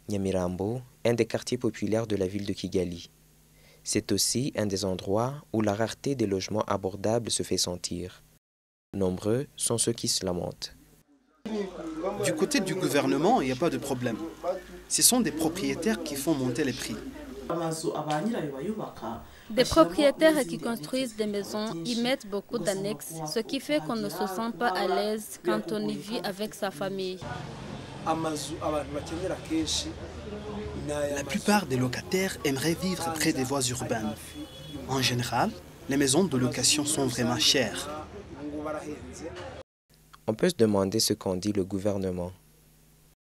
Nyamirambo, un des quartiers populaires de la ville de Kigali. C'est aussi un des endroits où la rareté des logements abordables se fait sentir. Nombreux sont ceux qui se lamentent. Du côté du gouvernement, il n'y a pas de problème. Ce sont des propriétaires qui font monter les prix. Des propriétaires qui construisent des maisons y mettent beaucoup d'annexes, ce qui fait qu'on ne se sent pas à l'aise quand on y vit avec sa famille. La plupart des locataires aimeraient vivre près des voies urbaines. En général, les maisons de location sont vraiment chères. On peut se demander ce qu'en dit le gouvernement.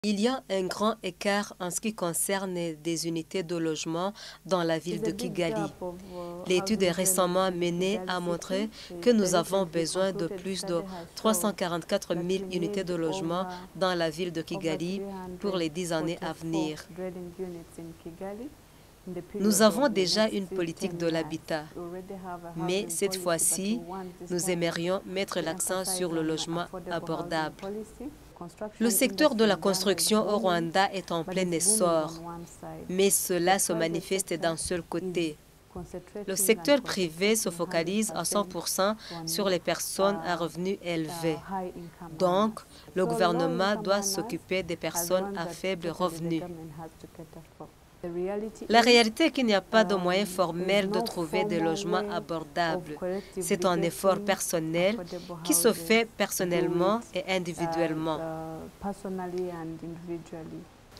Il y a un grand écart en ce qui concerne des unités de logement dans la ville de Kigali. L'étude récemment menée a montré que nous avons besoin de plus de 344 000 unités de logement dans la ville de Kigali pour les 10 années à venir. Nous avons déjà une politique de l'habitat, mais cette fois-ci, nous aimerions mettre l'accent sur le logement abordable. Le secteur de la construction au Rwanda est en plein essor, mais cela se manifeste d'un seul côté. Le secteur privé se focalise à 100% sur les personnes à revenus élevés. Donc, le gouvernement doit s'occuper des personnes à faible revenu. La réalité est qu'il n'y a pas de moyen formel de trouver des logements abordables. C'est un effort personnel qui se fait personnellement et individuellement.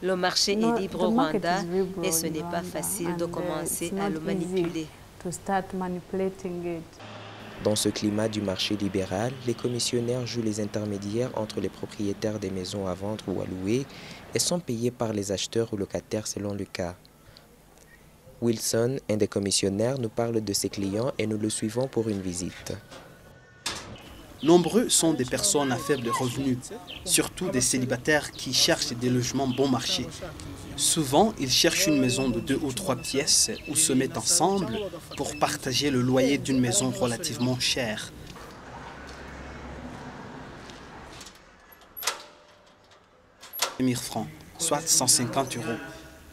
Le marché est libre au Rwanda et ce n'est pas facile de commencer à le manipuler. Dans ce climat du marché libéral, les commissionnaires jouent les intermédiaires entre les propriétaires des maisons à vendre ou à louer et sont payés par les acheteurs ou locataires selon le cas. Wilson, un des commissionnaires, nous parle de ses clients et nous le suivons pour une visite. Nombreux sont des personnes à faible revenu, surtout des célibataires qui cherchent des logements bon marché. Souvent, ils cherchent une maison de 2 ou 3 pièces où se mettent ensemble pour partager le loyer d'une maison relativement chère. Francs, soit 150 €.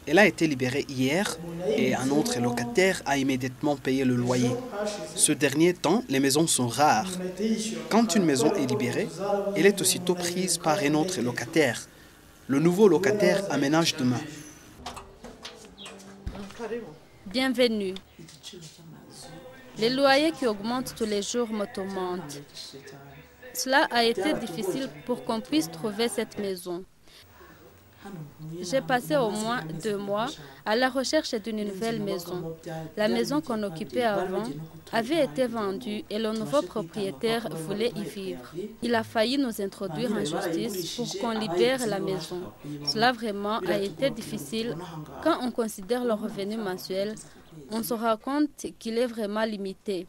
Elle a été libérée hier et un autre locataire a immédiatement payé le loyer. Ce dernier temps, les maisons sont rares. Quand une maison est libérée, elle est aussitôt prise par un autre locataire. Le nouveau locataire aménage demain. Bienvenue. Les loyers qui augmentent tous les jours me tourmentent. Cela a été difficile pour qu'on puisse trouver cette maison. J'ai passé au moins 2 mois à la recherche d'une nouvelle maison. La maison qu'on occupait avant avait été vendue et le nouveau propriétaire voulait y vivre. Il a failli nous introduire en justice pour qu'on libère la maison. Cela vraiment a été difficile. Quand on considère le revenu mensuel, on se rend compte qu'il est vraiment limité.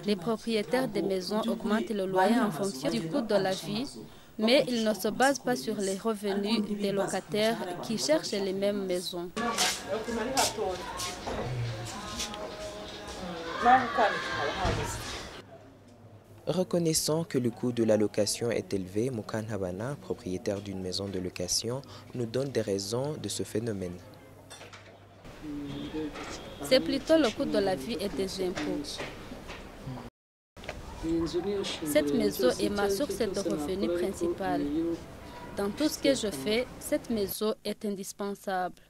Les propriétaires des maisons augmentent le loyer en fonction du coût de la vie, mais ils ne se basent pas sur les revenus des locataires qui cherchent les mêmes maisons. Reconnaissant que le coût de la location est élevé, Mukan Habana, propriétaire d'une maison de location, nous donne des raisons de ce phénomène. C'est plutôt le coût de la vie et des impôts. Cette maison est ma source de revenus principale. Dans tout ce que je fais, cette maison est indispensable.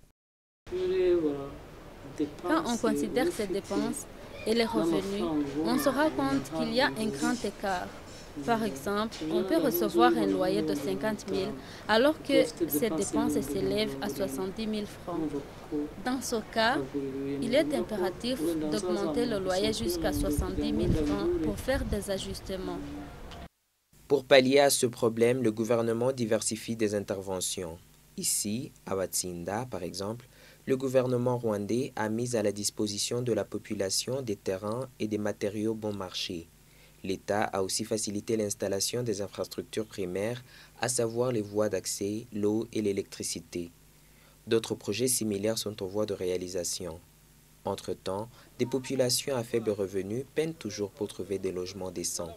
Quand on considère ces dépenses et les revenus, on se rend compte qu'il y a un grand écart. Par exemple, on peut recevoir un loyer de 50 000 alors que ces dépenses s'élèvent à 70 000 francs. Dans ce cas, il est impératif d'augmenter le loyer jusqu'à 70 000 francs pour faire des ajustements. Pour pallier à ce problème, le gouvernement diversifie des interventions. Ici, à Batsinda, par exemple, le gouvernement rwandais a mis à la disposition de la population des terrains et des matériaux bon marché. L'État a aussi facilité l'installation des infrastructures primaires, à savoir les voies d'accès, l'eau et l'électricité. D'autres projets similaires sont en voie de réalisation. Entre-temps, des populations à faible revenu peinent toujours pour trouver des logements décents.